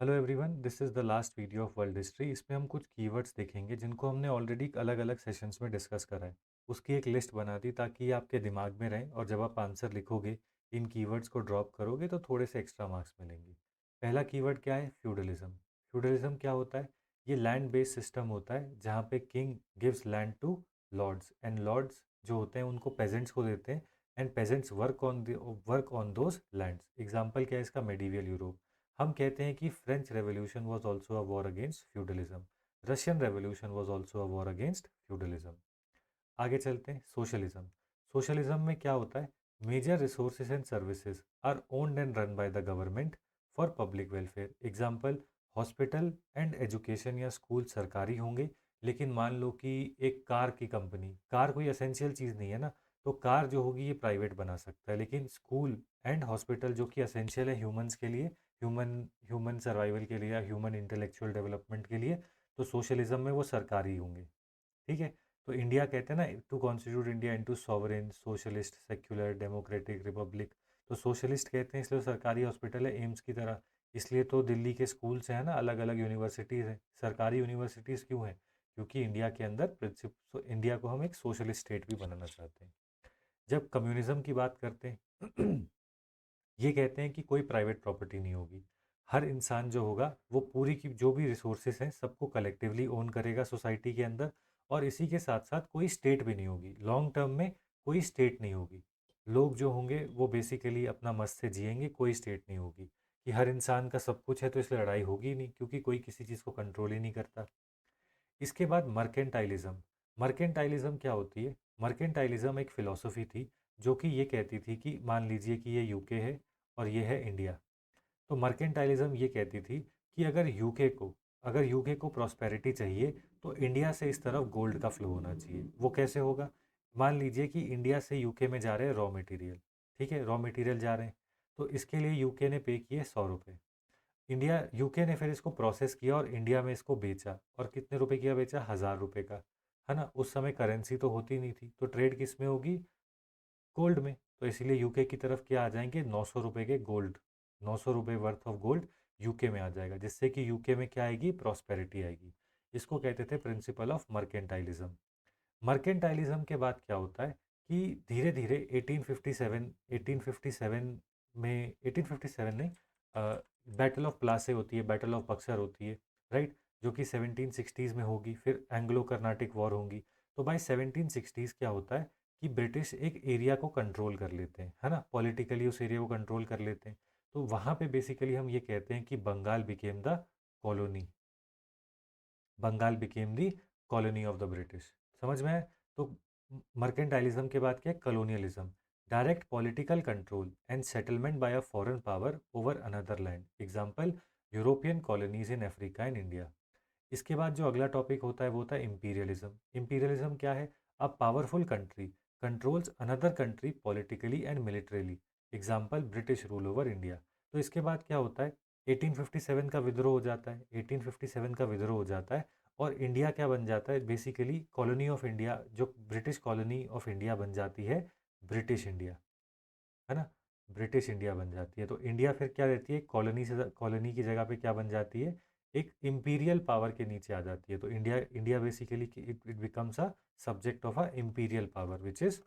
Hello everyone, this is the last video of world history. इसमें हम कुछ keywords देखेंगे जिनको हमने ऑलरेडी अलग अलग सेशंस में डिस्कस करा है। उसकी एक लिस्ट बना दी ताकि ये आपके दिमाग में रहें और जब आप आंसर लिखोगे, इन कीवर्ड्स को ड्रॉप करोगे तो थोड़े से एक्स्ट्रा मार्क्स मिलेंगे। पहला कीवर्ड क्या है? फ्यूडलिज्म। फ्यूडलिज्म क्या होता है? ये लैंड बेस्ड सिस्टम होता है जहाँ पे king gives land to lords and lords जो होते हैं उनको पेजेंट्स को देते हैं and peasants work on those lands. Example क्या है इसका? Medieval Europe. हम कहते हैं कि French Revolution was also a war against feudalism. Russian Revolution was also a war against feudalism. आगे चलते हैं। सोशलिज्म। सोशलिज्म में क्या होता है? Major resources and services are owned and run by the government for public welfare. Example, hospital and education या school सरकारी होंगे, लेकिन मान लो कि एक कार की कंपनी, कार कोई एसेंशियल चीज़ नहीं है ना, तो कार जो होगी ये प्राइवेट बना सकता है, लेकिन स्कूल एंड हॉस्पिटल जो कि एसेंशियल है ह्यूमंस के लिए, ह्यूमन ह्यूमन सर्वाइवल के लिए या ह्यूमन इंटेलेक्चुअल डेवलपमेंट के लिए, तो सोशलिज्म में वो सरकारी होंगे। ठीक है। तो इंडिया कहते हैं ना, to constitute India into sovereign socialist secular democratic republic. तो सोशलिस्ट कहते हैं इसलिए सरकारी हॉस्पिटल है एम्स की तरह। इसलिए तो दिल्ली के स्कूल्स हैं ना, अलग अलग यूनिवर्सिटीज़ हैं, सरकारी यूनिवर्सिटीज़ क्यों हैं? क्योंकि इंडिया के अंदर प्रिंसिप इंडिया को हम एक सोशलिस्ट स्टेट भी बनाना चाहते हैं। जब कम्युनिज्म की बात करते हैं ये कहते हैं कि कोई प्राइवेट प्रॉपर्टी नहीं होगी। हर इंसान जो होगा वो पूरी की जो भी रिसोर्सेज हैं सबको कलेक्टिवली ओन करेगा सोसाइटी के अंदर। और इसी के साथ साथ कोई स्टेट भी नहीं होगी, लॉन्ग टर्म में कोई स्टेट नहीं होगी। लोग जो होंगे वो बेसिकली अपना मस्त से जिएंगे, कोई स्टेट नहीं होगी। कि हर इंसान का सब कुछ है तो इसलिए लड़ाई होगी ही नहीं, क्योंकि कोई किसी चीज़ को कंट्रोल ही नहीं करता। इसके बाद मर्केंटाइलिज्म। मर्केंटाइलिज्म क्या होती है? मर्केंटाइलिज्म एक फ़िलॉसफ़ी थी जो कि ये कहती थी कि मान लीजिए कि ये यूके है और ये है इंडिया। तो मर्केंटाइलिज्म ये कहती थी कि अगर यूके को प्रॉस्पेरिटी चाहिए तो इंडिया से इस तरफ गोल्ड का फ्लो होना चाहिए। वो कैसे होगा? मान लीजिए कि इंडिया से यूके में जा रहे हैं रॉ मटेरियल। ठीक है, रॉ मटेरियल जा रहे हैं, तो इसके लिए यूके ने पे किए 100 रुपये। यूके ने फिर इसको प्रोसेस किया और इंडिया में इसको बेचा, और कितने रुपए किया बेचा? 1000 रुपये का। है ना, उस समय करेंसी तो होती नहीं थी, तो ट्रेड किस में होगी? गोल्ड में। तो इसीलिए यूके की तरफ क्या आ जाएंगे? 900 रुपये के गोल्ड, 900 रुपये वर्थ ऑफ गोल्ड यूके में आ जाएगा, जिससे कि यूके में क्या आएगी? प्रॉस्पेरिटी आएगी। इसको कहते थे प्रिंसिपल ऑफ मर्केंटाइलिज्म। मर्केंटाइलिज्म के बाद क्या होता है कि धीरे धीरे 1857 में, 1857 नहीं, बैटल ऑफ प्लासे होती है, बैटल ऑफ बक्सर होती है, राइट, जो कि 1760s में होगी। फिर एंग्लो कर्नाटिक वॉर होंगी। तो बाय 1760s क्या होता है कि ब्रिटिश एक एरिया को कंट्रोल कर लेते हैं, है ना, पॉलिटिकली उस एरिया को कंट्रोल कर लेते हैं। तो वहाँ पे बेसिकली हम ये कहते हैं कि Bengal became the colony, Bengal became the colony of the British. समझ में आया? तो मर्केंटाइलिज्म के बाद क्या है? Colonialism. Direct political control and settlement by a foreign power over another land. Example, European colonies in Africa and India. इसके बाद जो अगला टॉपिक होता है वो होता है इंपीरियलिज्म। इंपीरियलिज्म क्या है? A powerful country controls another country politically and militarily. Example, British rule over India. तो इसके बाद क्या होता है? 1857 का विद्रोह हो जाता है, 1857 का विद्रोह हो जाता है, और इंडिया क्या बन जाता है? बेसिकली कॉलोनी ऑफ इंडिया, जो ब्रिटिश कॉलोनी ऑफ इंडिया बन जाती है ब्रिटिश इंडिया। है ना, ब्रिटिश इंडिया बन जाती है। तो इंडिया फिर क्या रहती है? कॉलोनी की जगह पे क्या बन जाती है? एक इंपीरियल पावर के नीचे आ जाती है। तो India India basically it it becomes a subject of a imperial power which is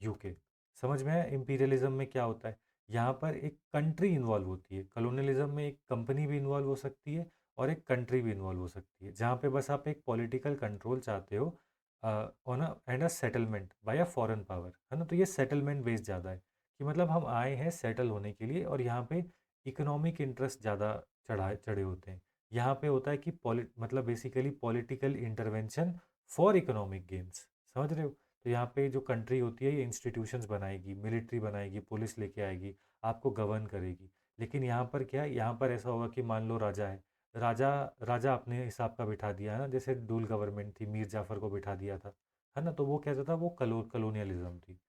UK. समझ में आया इंपीरियलिज्म में क्या होता है? यहाँ पर एक कंट्री इन्वॉल्व होती है। कलोनियलिज्म में एक कंपनी भी इन्वॉल्व हो सकती है और एक कंट्री भी इन्वॉल्व हो सकती है, जहाँ पे बस आप एक पॉलिटिकल कंट्रोल चाहते हो on and a settlement by a foreign power. है ना, तो ये सेटलमेंट बेस्ड ज़्यादा है कि मतलब हम आए हैं सेटल होने के लिए, और यहाँ पे इकोनॉमिक इंटरेस्ट ज़्यादा चढ़े होते हैं। यहाँ पे होता है कि मतलब basically political intervention for economic gains. समझ रहे हो? तो यहाँ पे जो कंट्री होती है ये इंस्टीट्यूशंस बनाएगी, मिलिट्री बनाएगी, पुलिस लेके आएगी, आपको गवर्न करेगी। लेकिन यहाँ पर क्या है? यहाँ पर ऐसा होगा कि मान लो राजा है, राजा राजा अपने हिसाब का बिठा दिया, है ना, जैसे डूल गवर्नमेंट थी, मीर जाफ़र को बिठा दिया था। है ना, तो वो कैसा था? वो कलोनियलिज्म थी।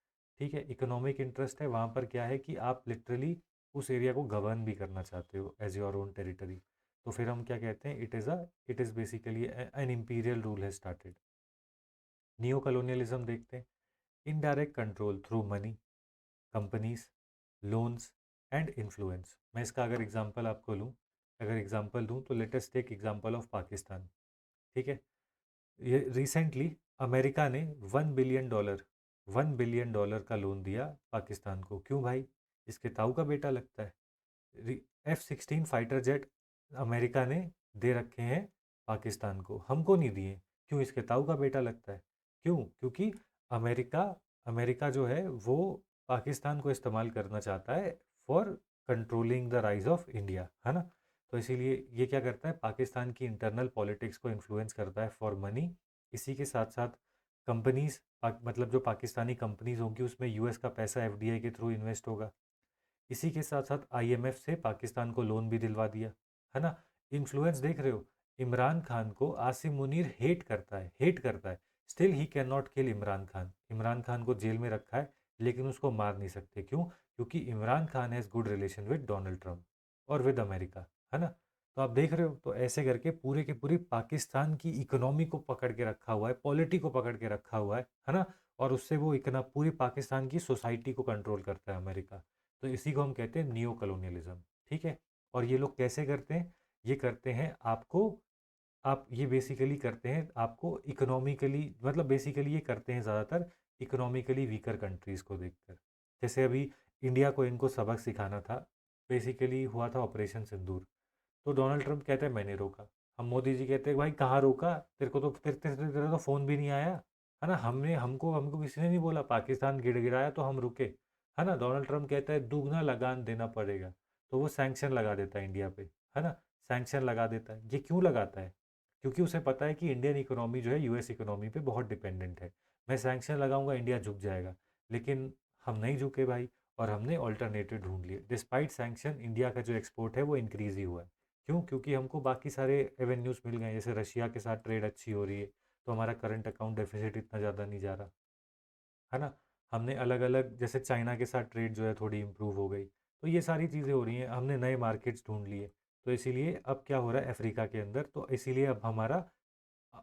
ठीक है, इकोनॉमिक इंटरेस्ट है वहाँ पर। क्या है कि आप लिटरली उस एरिया को गवर्न भी करना चाहते हो एज योर ओन टेरिटरी। तो फिर हम क्या कहते हैं? It is basically an imperial rule है स्टार्टेड। नियो कलोनियलिज्म देखते हैं। Indirect control through money, companies, loans and influence. मैं इसका अगर एग्जांपल आपको लूँ, अगर एग्जांपल दूं तो let us take example of Pakistan. ठीक है, ये रिसेंटली अमेरिका ने $1 बिलियन का लोन दिया पाकिस्तान को। क्यों भाई? इसके ताऊ का बेटा लगता है। F-16 फाइटर जेट अमेरिका ने दे रखे हैं पाकिस्तान को, हमको नहीं दिए। क्यों? इसके ताऊ का बेटा लगता है। क्यों? क्योंकि अमेरिका अमेरिका जो है वो पाकिस्तान को इस्तेमाल करना चाहता है for controlling the rise of India, है ना। तो इसीलिए ये क्या करता है, पाकिस्तान की इंटरनल पॉलिटिक्स को इन्फ्लुएंस करता है फॉर मनी। इसी के साथ साथ कंपनीज, मतलब जो पाकिस्तानी कंपनीज होंगी उसमें यूएस का पैसा एफडीआई के थ्रू इन्वेस्ट होगा। इसी के साथ साथ आईएमएफ से पाकिस्तान को लोन भी दिलवा दिया, है ना। इन्फ्लुएंस देख रहे हो। इमरान खान को आसिम मुनीर हेट करता है। Still he can not kill Imran Khan. Imran Khan को जेल में रखा है लेकिन उसको मार नहीं सकते। क्यों? क्योंकि Imran Khan has good relation with Donald Trump और विद अमेरिका, है ना। तो आप देख रहे हो, तो ऐसे करके पूरे के पूरी पाकिस्तान की इकोनॉमी को पकड़ के रखा हुआ है, पॉलिटी को पकड़ के रखा हुआ है ना। और उससे वो इतना पूरी पाकिस्तान की सोसाइटी को कंट्रोल करता है अमेरिका। तो इसी को हम कहते हैं नियो कलोनियलिज्म। ठीक है। और ये लोग कैसे करते हैं? ये करते हैं आपको, आप ये बेसिकली करते हैं आपको इकोनॉमिकली, मतलब बेसिकली ये करते हैं ज़्यादातर इकोनॉमिकली वीकर कंट्रीज़ को देखकर। जैसे अभी इंडिया को इनको सबक सिखाना था, बेसिकली हुआ था ऑपरेशन सिंदूर। तो डोनाल्ड ट्रंप कहते हैं मैंने रोका। हम मोदी जी कहते हैं भाई कहाँ रोका, तेरे को तो तेरा तो फ़ोन भी नहीं आया, है ना। हमने हमको हमको किसी ने नहीं बोला, पाकिस्तान गिड़गिड़ाया तो हम रुके, है ना। डोनाल्ड ट्रंप कहता है दुगना लगान देना पड़ेगा, तो वो सैंक्शन लगा देता है इंडिया पे, है ना। सैंक्शन लगा देता है। ये क्यों लगाता है? क्योंकि उसे पता है कि इंडियन इकोनॉमी जो है यूएस इकोनॉमी पे बहुत डिपेंडेंट है। मैं सैंक्शन लगाऊंगा इंडिया झुक जाएगा, लेकिन हम नहीं झुके भाई। और हमने ऑल्टरनेटिव ढूंढ लिए। डिस्पाइट सैंक्शन इंडिया का जो एक्सपोर्ट है वो इंक्रीज ही हुआ है। क्यों? क्योंकि हमको बाकी सारे एवेन्यूज़ मिल गए हैं। जैसे रशिया के साथ ट्रेड अच्छी हो रही है तो हमारा करंट अकाउंट डेफिसिट इतना ज़्यादा नहीं जा रहा, है ना। हमने अलग अलग, जैसे चाइना के साथ ट्रेड जो है थोड़ी इम्प्रूव हो गई। तो ये सारी चीज़ें हो रही हैं, हमने नए मार्केट्स ढूंढ लिए। तो इसीलिए अब क्या हो रहा है अफ्रीका के अंदर, तो इसीलिए अब हमारा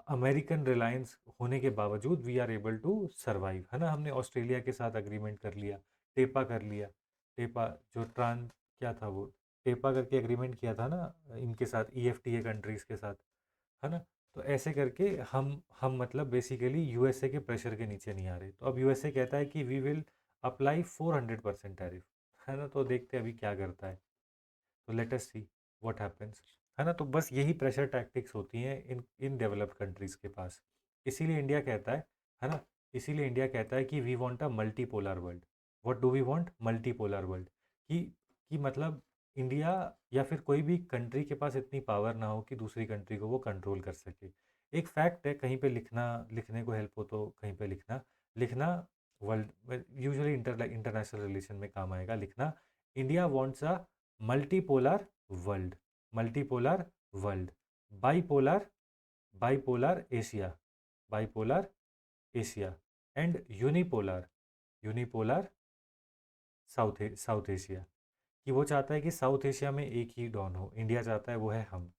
अमेरिकन रिलायंस होने के बावजूद we are able to survive, है ना। हमने ऑस्ट्रेलिया के साथ अग्रीमेंट कर लिया, टेपा कर लिया। टेपा जो ट्रांस क्या था वो, टेपा करके एग्रीमेंट किया था ना इनके साथ, ईएफटीए कंट्रीज़ के साथ, है ना। तो ऐसे करके हम मतलब बेसिकली यूएसए के प्रेशर के नीचे नहीं आ रहे। तो अब यूएसए कहता है कि वी विल अप्लाई 400% टैरिफ, है ना। तो देखते हैं अभी क्या करता है। तो let us see what happens, है ना। तो बस यही प्रेशर टैक्टिक्स होती हैं इन इन डेवलप्ड कंट्रीज़ के पास। इसीलिए इंडिया कहता है ना, इसीलिए इंडिया कहता है कि we want a multipolar world. What do we want? Multipolar world. कि कि मतलब इंडिया या फिर कोई भी कंट्री के पास इतनी पावर ना हो कि दूसरी कंट्री को वो कंट्रोल कर सके। एक फैक्ट है, कहीं पे लिखना, लिखने को हेल्प हो तो कहीं पे लिखना, लिखना वर्ल्ड यूजुअली इंटरनेशनल रिलेशन में काम आएगा लिखना। India wants a multipolar world, multipolar world, bipolar, bipolar Asia, bipolar Asia and unipolar, unipolar south Asia. कि वो चाहता है कि साउथ एशिया में एक ही डॉन हो, इंडिया चाहता है वो है हम।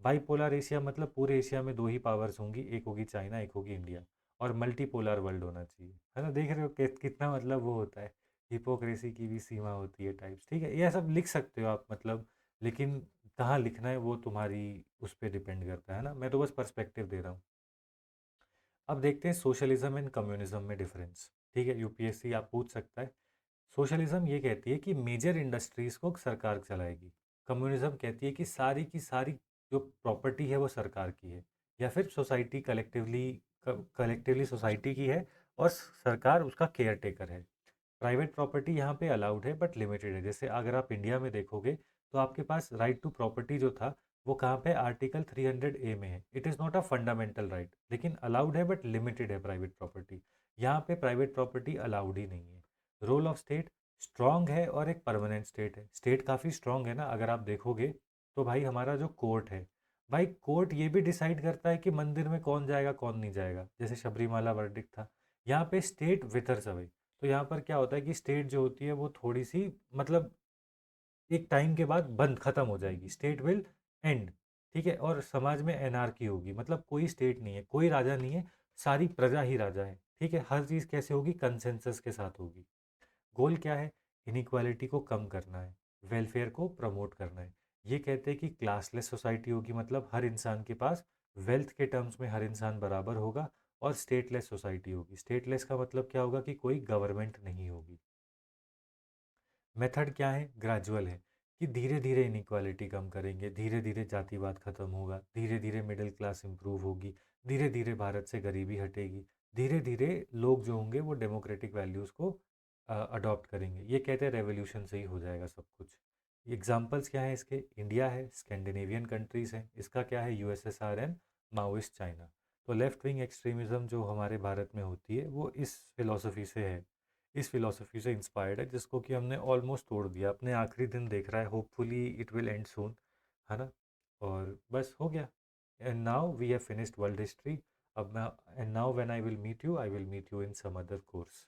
बाइपोलर एशिया मतलब पूरे एशिया में दो ही पावर्स होंगी, एक होगी चाइना एक होगी इंडिया। और मल्टीपोलर वर्ल्ड होना चाहिए, है ना। देख रहे हो कितना मतलब वो होता है, हिपोक्रेसी की भी सीमा होती है टाइप्स। ठीक है, यह सब लिख सकते हो आप मतलब, लेकिन कहाँ लिखना है वो तुम्हारी उस पर डिपेंड करता है ना। मैं तो बस पर्सपेक्टिव दे रहा हूँ। अब देखते हैं सोशलिज्म एंड कम्युनिज्म में डिफरेंस। ठीक है, यूपीएससी आप पूछ सकता है। सोशलिज्म ये कहती है कि मेजर इंडस्ट्रीज़ को सरकार चलाएगी। कम्युनिज्म कहती है कि सारी की सारी जो प्रॉपर्टी है वो सरकार की है, या फिर सोसाइटी कलेक्टिवली, कलेक्टिवली सोसाइटी की है और सरकार उसका केयर टेकर है। प्राइवेट प्रॉपर्टी यहाँ पे अलाउड है बट लिमिटेड है। जैसे अगर आप इंडिया में देखोगे तो आपके पास राइट टू प्रॉपर्टी जो था वो कहाँ पे आर्टिकल 300A में है। It is not a fundamental right, लेकिन अलाउड है बट लिमिटेड है प्राइवेट प्रॉपर्टी। यहाँ पे प्राइवेट प्रॉपर्टी अलाउड ही नहीं है। रोल ऑफ स्टेट स्ट्रांग है और एक परमानेंट स्टेट है। स्टेट काफ़ी स्ट्रांग है ना, अगर आप देखोगे तो भाई हमारा जो कोर्ट है, भाई कोर्ट ये भी डिसाइड करता है कि मंदिर में कौन जाएगा कौन नहीं जाएगा। जैसे शबरीमाला वर्डिक्ट था, यहाँ पे स्टेट विथर्स अवे। तो यहाँ पर क्या होता है कि स्टेट जो होती है वो थोड़ी सी मतलब एक टाइम के बाद बंद खत्म हो जाएगी, स्टेट विल एंड। ठीक है, और समाज में एनार्की होगी, मतलब कोई स्टेट नहीं है, कोई राजा नहीं है, सारी प्रजा ही राजा है। ठीक है, हर चीज़ कैसे होगी? कंसेंसस के साथ होगी। गोल क्या है? इनइक्वालिटी को कम करना है, वेलफेयर को प्रमोट करना है। ये कहते हैं कि क्लासलेस सोसाइटी होगी, मतलब हर इंसान के पास वेल्थ के टर्म्स में हर इंसान बराबर होगा। और स्टेटलेस सोसाइटी होगी। स्टेटलेस का मतलब क्या होगा कि कोई गवर्नमेंट नहीं होगी। मेथड क्या है? ग्रेजुअल है, कि धीरे धीरे इनइक्वालिटी कम करेंगे, धीरे धीरे जातिवाद खत्म होगा, धीरे धीरे मिडिल क्लास इंप्रूव होगी, धीरे धीरे भारत से गरीबी हटेगी, धीरे धीरे लोग जो होंगे वो डेमोक्रेटिक वैल्यूज़ को अडॉप्ट करेंगे। ये कहते हैं रेवोल्यूशन से ही हो जाएगा सब कुछ। एग्जाम्पल्स क्या है इसके? इंडिया है, स्कैंडिनेवियन कंट्रीज़ हैं, इसका क्या है? USSR and Maoist China. तो लेफ्ट विंग एक्सट्रीमिज़म जो हमारे भारत में होती है वो इस फिलॉसफी से है, इस फिलॉसफी से इंस्पायर्ड है, जिसको कि हमने ऑलमोस्ट तोड़ दिया, अपने आखिरी दिन देख रहा है। Hopefully it will end soon, है ना? और बस हो गया। And now we have finished world history. अब मैं, and now when I will meet you in some other course.